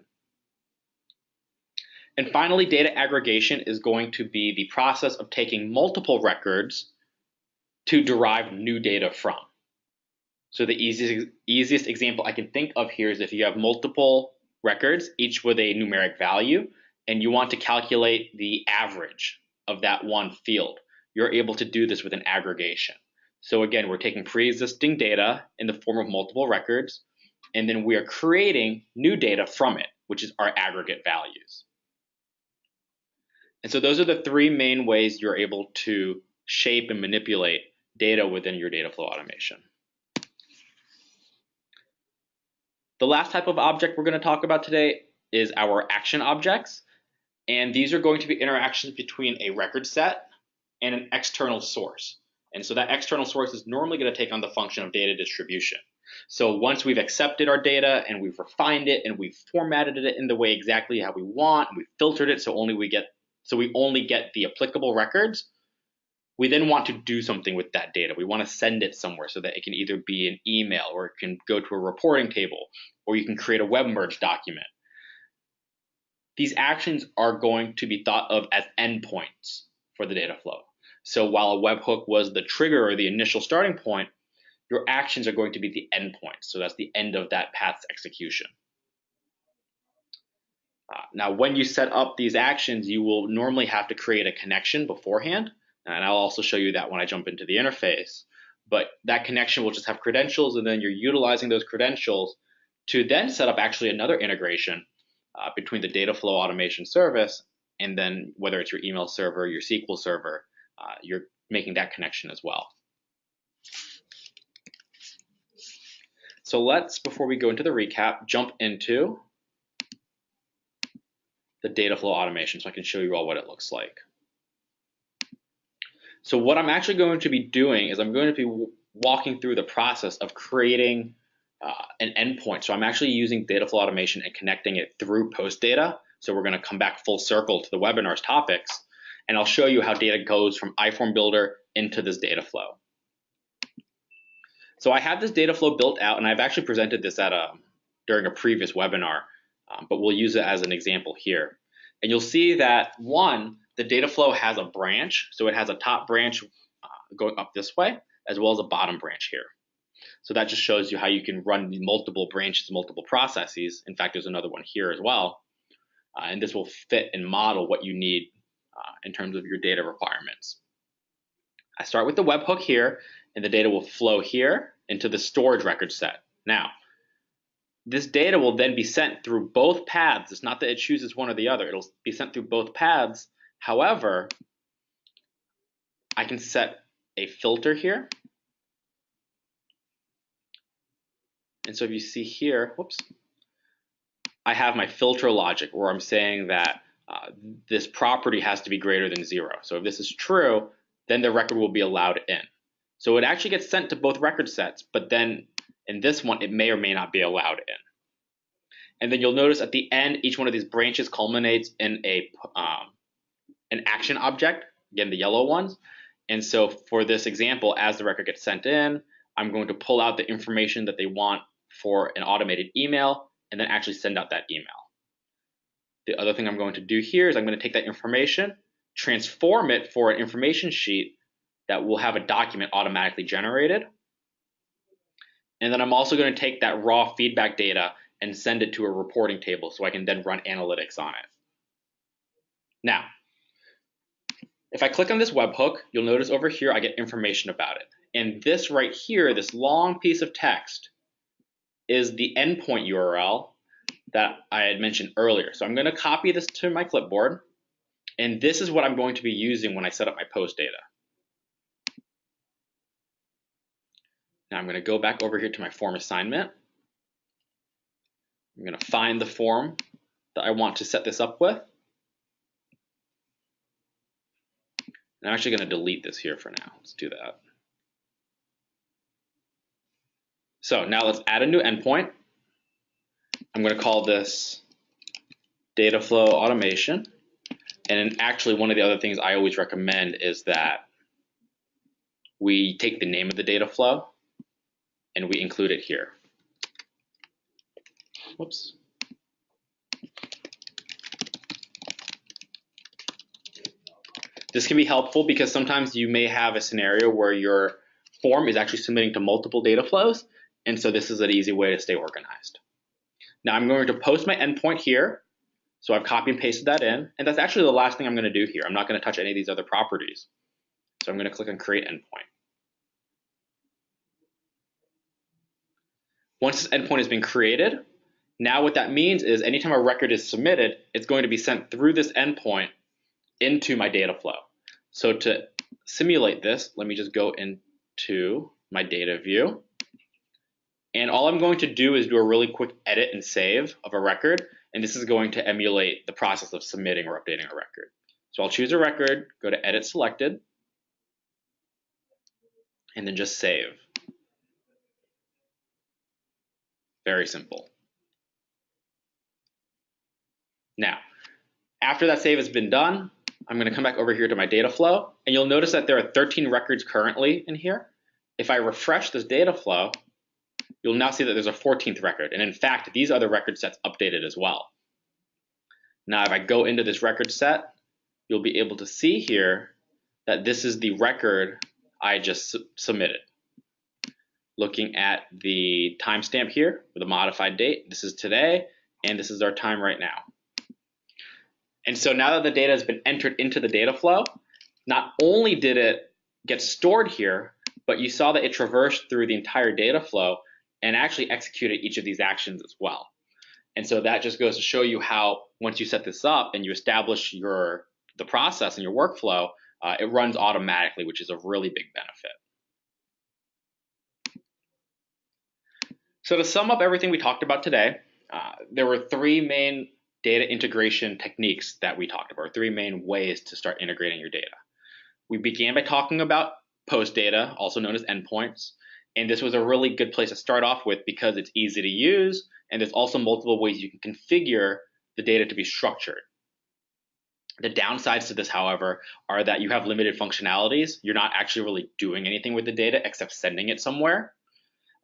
And finally, data aggregation is going to be the process of taking multiple records to derive new data from. So the easiest example I can think of here is if you have multiple records, each with a numeric value, and you want to calculate the average of that one field, you're able to do this with an aggregation. So again, we're taking pre-existing data in the form of multiple records, and then we are creating new data from it, which is our aggregate values. And so those are the three main ways you're able to shape and manipulate data within your Dataflow automation. The last type of object we're going to talk about today is our action objects. And these are going to be interactions between a record set and an external source. And so that external source is normally going to take on the function of data distribution. So once we've accepted our data and we've refined it and we've formatted it in the way exactly how we want, and we've filtered it so we only get the applicable records, we then want to do something with that data. We want to send it somewhere so that it can either be an email or it can go to a reporting table, or you can create a web merge document. These actions are going to be thought of as endpoints for the data flow. So while a webhook was the trigger or the initial starting point, your actions are going to be the endpoints. So that's the end of that path's execution. Now, when you set up these actions, you will normally have to create a connection beforehand. And I'll also show you that when I jump into the interface. But that connection will just have credentials, and then you're utilizing those credentials to then set up actually another integration between the Dataflow automation service and then whether it's your email server, your SQL server, you're making that connection as well. So let's, before we go into the recap, jump into the Dataflow automation so I can show you all what it looks like. So what I'm actually going to be doing is I'm going to be walking through the process of creating an endpoint. So I'm actually using Dataflow automation and connecting it through post data. So we're going to come back full circle to the webinar's topics, and I'll show you how data goes from iFormBuilder into this data flow. So I have this data flow built out, and I've actually presented this during a previous webinar, but we'll use it as an example here. And you'll see that the data flow has a branch. So it has a top branch going up this way, as well as a bottom branch here. So that just shows you how you can run multiple branches, multiple processes. In fact, there's another one here as well. and this will fit and model what you need in terms of your data requirements. I start with the webhook here, and the data will flow here into the storage record set. Now, this data will then be sent through both paths. It's not that it chooses one or the other. It'll be sent through both paths. However, I can set a filter here. And so if you see here, whoops, I have my filter logic where I'm saying that this property has to be greater than 0. So if this is true, then the record will be allowed in. So it actually gets sent to both record sets, but then in this one, it may or may not be allowed in. And then you'll notice at the end, each one of these branches culminates in an action object, again, the yellow ones. And so for this example, as the record gets sent in, I'm going to pull out the information that they want for an automated email and then actually send out that email. The other thing I'm going to do here is I'm going to take that information, transform it for an information sheet that will have a document automatically generated. And then I'm also going to take that raw feedback data and send it to a reporting table so I can then run analytics on it. Now, if I click on this webhook, you'll notice over here I get information about it. And this right here, this long piece of text, is the endpoint URL that I had mentioned earlier. So I'm going to copy this to my clipboard, and this is what I'm going to be using when I set up my post data. Now I'm going to go back over here to my form assignment. I'm going to find the form that I want to set this up with. And I'm actually going to delete this here for now. Let's do that. So now let's add a new endpoint. I'm going to call this Dataflow Automation. And actually, one of the other things I always recommend is that we take the name of the data flow and we include it here. Whoops. This can be helpful because sometimes you may have a scenario where your form is actually submitting to multiple data flows. And so this is an easy way to stay organized. Now I'm going to post my endpoint here. So I've copy and pasted that in. And that's actually the last thing I'm going to do here. I'm not going to touch any of these other properties. So I'm going to click on Create Endpoint. Once this endpoint has been created, now what that means is anytime a record is submitted, it's going to be sent through this endpoint into my data flow. So to simulate this, let me just go into my data view. And all I'm going to do is do a really quick edit and save of a record. And this is going to emulate the process of submitting or updating a record. So I'll choose a record, go to Edit Selected, and then just save. Very simple. Now, after that save has been done, I'm going to come back over here to my data flow, and you'll notice that there are 13 records currently in here. If I refresh this data flow, you'll now see that there's a 14th record. And in fact, these are the record sets updated as well. Now, if I go into this record set, you'll be able to see here that this is the record I just submitted. Looking at the timestamp here with a modified date, this is today, and this is our time right now. And so now that the data has been entered into the data flow, not only did it get stored here, but you saw that it traversed through the entire data flow and actually executed each of these actions as well. And so that just goes to show you how once you set this up and you establish the process and your workflow, it runs automatically, which is a really big benefit. So to sum up everything we talked about today, there were three main data integration techniques that we talked about, or three main ways to start integrating your data. We began by talking about post data, also known as endpoints. And this was a really good place to start off with because it's easy to use, and there's also multiple ways you can configure the data to be structured. The downsides to this, however, are that you have limited functionalities. You're not actually really doing anything with the data except sending it somewhere.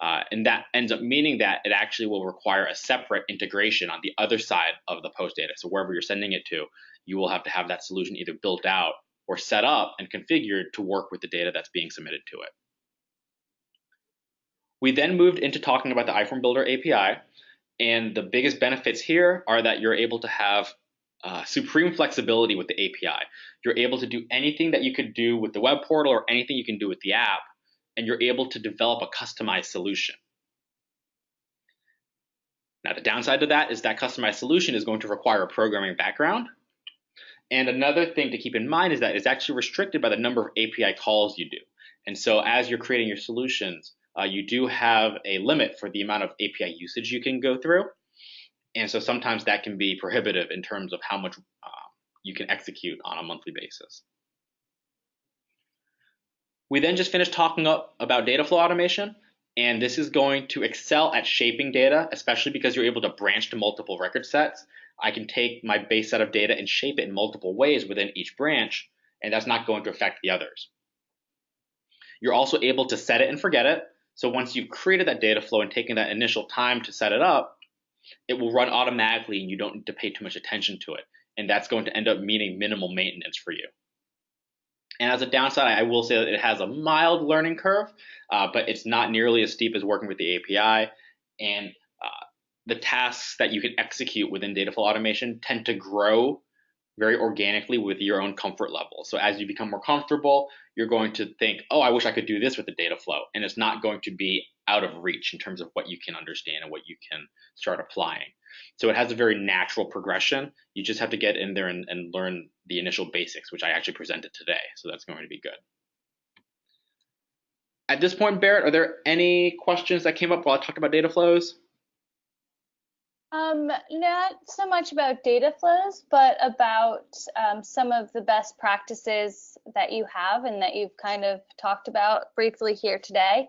And that ends up meaning that it actually will require a separate integration on the other side of the post data. So wherever you're sending it to, you will have to have that solution either built out or set up and configured to work with the data that's being submitted to it. We then moved into talking about the iFormBuilder API, and the biggest benefits here are that you're able to have supreme flexibility with the API. You're able to do anything that you could do with the web portal or anything you can do with the app, and you're able to develop a customized solution. Now, the downside to that is that customized solution is going to require a programming background. And another thing to keep in mind is that it's actually restricted by the number of API calls you do. And so as you're creating your solutions, you do have a limit for the amount of API usage you can go through. And so sometimes that can be prohibitive in terms of how much you can execute on a monthly basis. We then just finished talking about Dataflow automation, and this is going to excel at shaping data, especially because you're able to branch to multiple record sets. I can take my base set of data and shape it in multiple ways within each branch, and that's not going to affect the others. You're also able to set it and forget it. So once you've created that data flow and taken that initial time to set it up, it will run automatically and you don't need to pay too much attention to it. And that's going to end up meaning minimal maintenance for you. And as a downside, I will say that it has a mild learning curve, but it's not nearly as steep as working with the API. And the tasks that you can execute within Dataflow automation tend to grow very organically with your own comfort level. So as you become more comfortable, you're going to think, oh, I wish I could do this with the Dataflow. And it's not going to be out of reach in terms of what you can understand and what you can start applying. So it has a very natural progression. You just have to get in there and learn the initial basics, which I actually presented today. So that's going to be good. At this point, Barrett, are there any questions that came up while I talked about data flows? Not so much about data flows, but about some of the best practices that you have and that you've kind of talked about briefly here today.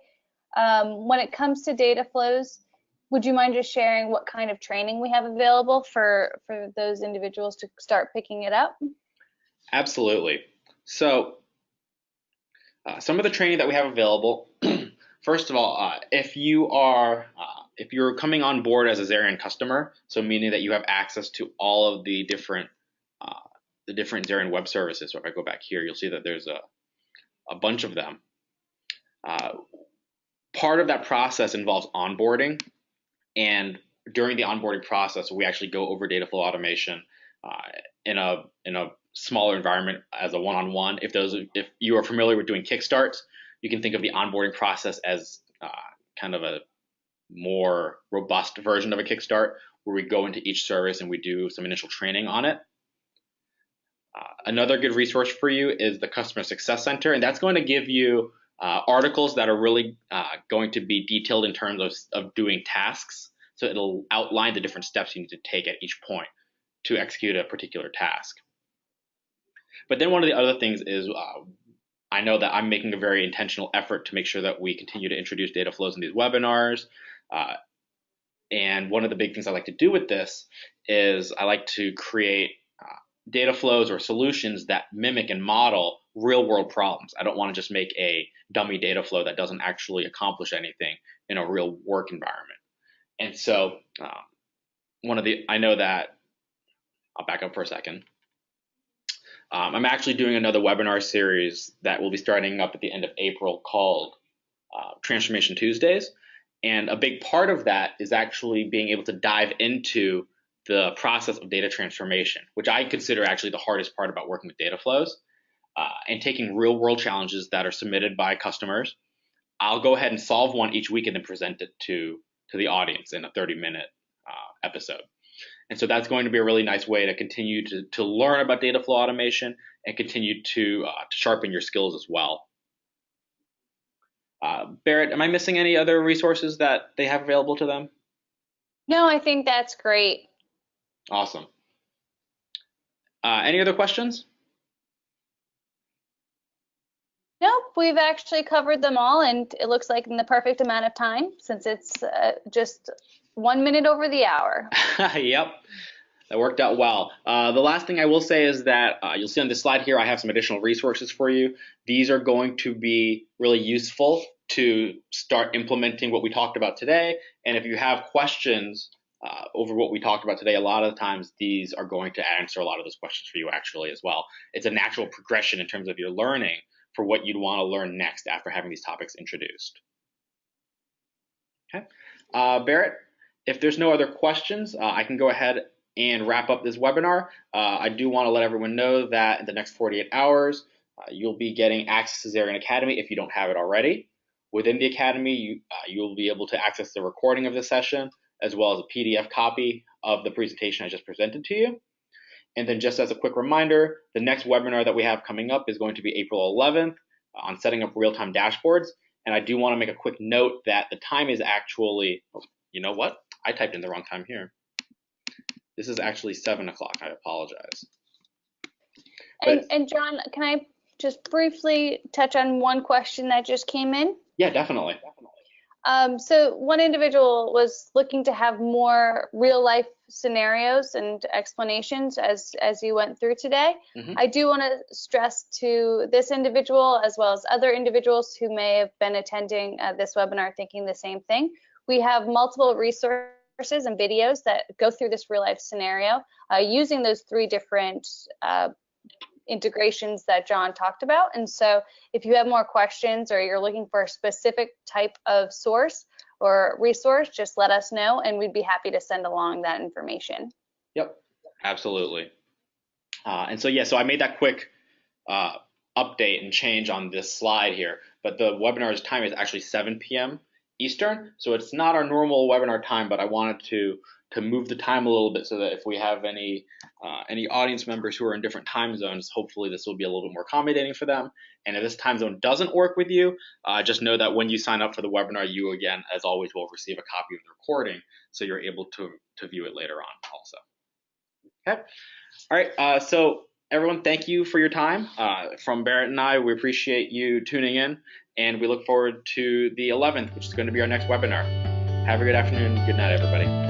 When it comes to data flows, would you mind just sharing what kind of training we have available for those individuals to start picking it up? Absolutely. So some of the training that we have available, first of all, if you're coming on board as a Zerion customer, so meaning that you have access to all of the different Zerion web services. So if I go back here, you'll see that there's a bunch of them. Part of that process involves onboarding, and during the onboarding process, we actually go over Dataflow automation in a smaller environment as a one-on-one. If you are familiar with doing kickstarts, you can think of the onboarding process as kind of a more robust version of a kickstart, where we go into each service and we do some initial training on it. Another good resource for you is the Customer Success Center, and that's going to give you articles that are really going to be detailed in terms of doing tasks. So it'll outline the different steps you need to take at each point to execute a particular task. But then one of the other things is I know that I'm making a very intentional effort to make sure that we continue to introduce data flows in these webinars. And one of the big things I like to do with this is I like to create data flows or solutions that mimic and model real world problems. I don't want to just make a dummy data flow that doesn't actually accomplish anything in a real work environment. And so I know that, I'll back up for a second. I'm actually doing another webinar series that will be starting up at the end of April called Transformation Tuesdays. And a big part of that is actually being able to dive into the process of data transformation, which I consider actually the hardest part about working with data flows, and taking real world challenges that are submitted by customers. I'll go ahead and solve one each week and then present it to the audience in a 30-minute episode. And so that's going to be a really nice way to continue to learn about data flow automation and continue to sharpen your skills as well. Barrett, am I missing any other resources that they have available to them? No, I think that's great. Awesome. Any other questions? Nope, we've actually covered them all, and it looks like in the perfect amount of time, since it's just 1 minute over the hour. Yep, that worked out well. The last thing I will say is that you'll see on this slide here, I have some additional resources for you. These are going to be really useful to start implementing what we talked about today. And if you have questions over what we talked about today, a lot of the times these are going to answer a lot of those questions for you actually as well. It's a natural progression in terms of your learning for what you'd want to learn next after having these topics introduced. Okay, Barrett, if there's no other questions, I can go ahead and wrap up this webinar, I do want to let everyone know that in the next 48 hours, you'll be getting access to Zerion Academy if you don't have it already. Within the Academy, you'll be able to access the recording of the session, as well as a PDF copy of the presentation I just presented to you. And then just as a quick reminder, the next webinar that we have coming up is going to be April 11th on setting up real-time dashboards. And I do want to make a quick note that the time is actually, oh, you know what? I typed in the wrong time here. This is actually 7 o'clock. I apologize. And John, can I just briefly touch on one question that just came in? Yeah, definitely. So one individual was looking to have more real life scenarios and explanations as you went through today. Mm-hmm. I do want to stress to this individual as well as other individuals who may have been attending this webinar thinking the same thing. We have multiple resources and videos that go through this real life scenario using those 3 different integrations that John talked about. And so if you have more questions or you're looking for a specific type of source or resource, just let us know and we'd be happy to send along that information. Yep, absolutely. And so, yeah, so I made that quick update and change on this slide here, but the webinar's time is actually 7 p.m. Eastern. So it's not our normal webinar time, but I wanted to move the time a little bit so that if we have any audience members who are in different time zones, hopefully this will be a little bit more accommodating for them. And if this time zone doesn't work with you, just know that when you sign up for the webinar, you again, as always, will receive a copy of the recording, so you're able to view it later on also. Okay. All right. So everyone, thank you for your time. From Barrett and I, we appreciate you tuning in, and we look forward to the 11th, which is going to be our next webinar. Have a good afternoon. Good night, everybody.